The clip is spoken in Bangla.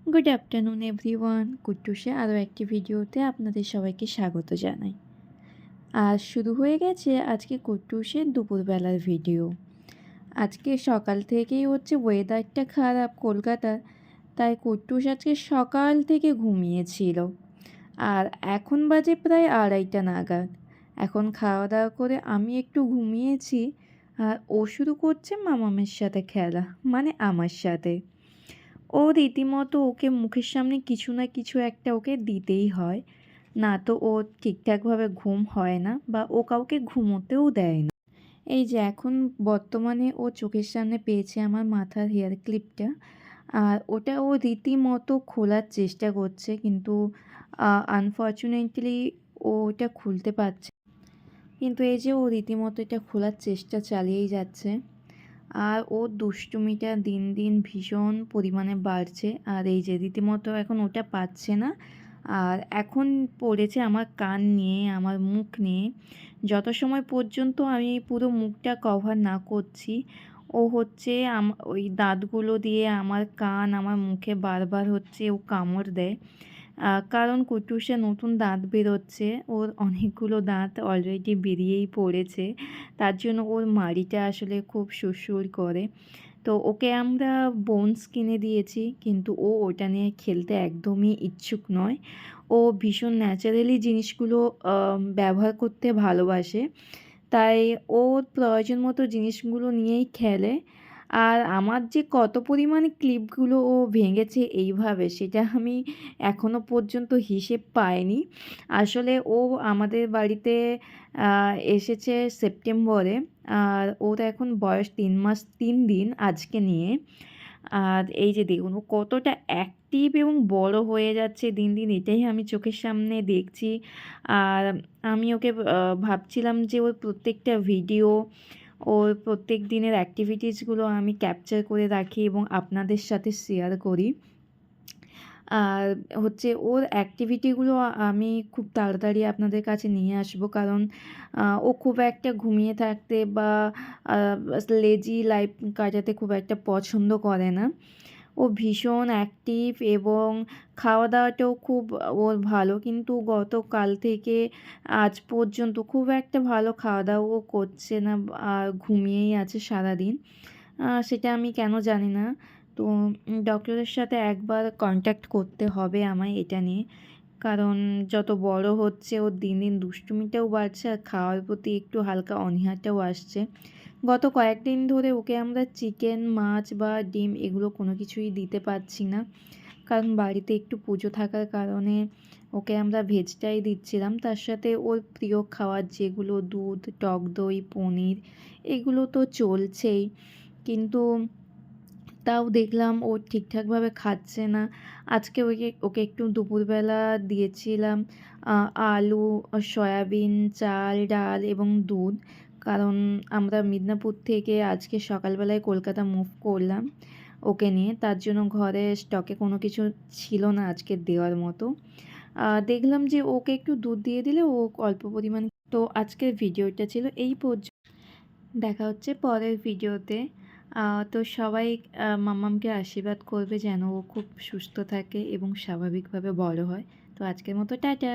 গুড আফটারনুন এভরিওয়ান, কুট্টুসে আরও একটি ভিডিওতে আপনাদের সবাইকে স্বাগত জানাই। আজ শুরু হয়ে গেছে আজকে কুট্টুসের দুপুরবেলার ভিডিও। আজকে সকাল থেকেই হচ্ছে ওয়েদারটা খারাপ কলকাতার, তাই কুট্টুস আজকে সকাল থেকে ঘুমিয়েছিল। আর এখন বাজে প্রায় 2:30 নাগাদ। এখন খাওয়া দাওয়া করে আমি একটু ঘুমিয়েছি, আর ও শুরু করছে মামামের সাথে খেলা, মানে আমার সাথে। ও রীতিমতো ওকে মুখের সামনে কিছু না কিছু একটা ওকে দিতেই হয়, না তো ও ঠিকঠাকভাবে ঘুম হয় না বা ও কাউকে ঘুমোতেও দেয় না। এই যে এখন বর্তমানে ও চোখের সামনে পেয়েছে আমার মাথার হেয়ার ক্লিপটা, আর ওটা ও রীতিমতো খোলার চেষ্টা করছে, কিন্তু আনফর্চুনেটলি ও ওটা খুলতে পারছে। কিন্তু এই যে ও রীতিমতো এটা খোলার চেষ্টা চালিয়েই যাচ্ছে, আর ওর দুষ্টুমিটা দিন দিন ভীষণ পরিমাণে বাড়ছে। আর এই যে রীতিমতো এখন ওটা পাচ্ছে না, আর এখন পড়েছে আমার কান নিয়ে, আমার মুখ নিয়ে। যত সময় পর্যন্ত আমি পুরো মুখটা কভার না করছি, ও হচ্ছে ওই দাঁতগুলো দিয়ে আমার কান, আমার মুখে বারবার হচ্ছে ও কামড় দেয়। কারণ কুটুসে নতুন দাঁত বেরোচ্ছে, ওর অনেকগুলো দাঁত অলরেডি বেরিয়েই পড়েছে, তার জন্য ওর মাড়িটা আসলে খুব সুরসুর করে। তো ওকে আমরা বোনস কিনে দিয়েছি, কিন্তু ও ওটা নিয়ে খেলতে একদমই ইচ্ছুক নয়। ও ভীষণ ন্যাচারালি জিনিসগুলো ব্যবহার করতে ভালোবাসে, তাই ওর প্রয়োজন মতো জিনিসগুলো নিয়েই খেলে। আর আমার যে কত পরিমাণে ক্লিপগুলো ও ভেঙেছে এইভাবে, সেটা আমি এখনও পর্যন্ত হিসেব পাইনি। আসলে ও আমাদের বাড়িতে এসেছে সেপ্টেম্বরে, আর ওর এখন বয়স 3 মাস 3 দিন আজকে নিয়ে। আর এই যে দেখুন ও কতটা অ্যাক্টিভ এবং বড় হয়ে যাচ্ছে দিন দিন, এটাই আমি চোখের সামনে দেখছি। আর আমি ওকে ভাবছিলাম যে ওর প্রত্যেকটা ভিডিও, ওর প্রত্যেক দিনের অ্যাক্টিভিটিসগুলো আমি ক্যাপচার করে রাখি এবং আপনাদের সাথে শেয়ার করি। আর হচ্ছে ওর অ্যাক্টিভিটিগুলো আমি খুব তাড়াতাড়ি আপনাদের কাছে নিয়ে আসবো, কারণ ও খুব একটা ঘুমিয়ে থাকতে বা লেজি লাইফ কাটাতে খুব একটা পছন্দ করে না। ও ভীষণ অ্যাক্টিভ এবং খাওয়া দাওয়াটাও খুব ওর ভালো, কিন্তু গতকাল থেকে আজ পর্যন্ত খুব একটা ভালো খাওয়া দাওয়াও করছে না, আর ঘুমিয়েই আছে সারাদিন। সেটা আমি কেন জানি না। তো ডক্টরের সাথে একবার কন্ট্যাক্ট করতে হবে আমায় এটা নিয়ে, কারণ যত বড় হচ্ছে ওর দিন দিন দুষ্টুমিটাও বাড়ছে, আর খাওয়ার প্রতি একটু হালকা অনীহাটাও আসছে। গত কয়েকদিন ধরে ওকে আমরা চিকেন, মাছ বা ডিম এগুলো কোনো কিছুই দিতে পারছি না, কারণ বাড়িতে একটু পুজো থাকার কারণে ওকে আমরা ভেজটাই দিচ্ছিলাম। তার সাথে ওর প্রিয় খাবার যেগুলো দুধ, টক দই, পনির, এগুলো তো চলছেই, কিন্তু তাও দেখলাম ও ঠিকঠাকভাবে খাচ্ছে না। আজকে ওকে একটু দুপুরবেলা দিয়েছিলাম আলু, সয়াবিন, চাল, ডাল এবং দুধ, কারণ আমরা মিদনাপুর থেকে আজকে সকালবেলায় কলকাতা মুভ করলাম ওকে নিয়ে, তার জন্য ঘরে স্টকে কোনো কিছু ছিল না আজকে দেওয়ার মতো। দেখলাম যে ওকে একটু দুধ দিয়ে দিলে ও অল্প পরিমাণ। তো আজকের ভিডিওটা ছিল এই পর্যন্ত। দেখা হচ্ছে পরের ভিডিওতে। তো সবাই মাম্মামকে আশীর্বাদ করবে যেন ও খুব সুস্থ থাকে এবং স্বাভাবিকভাবে বড় হয়। তো আজকের মতো টাটা।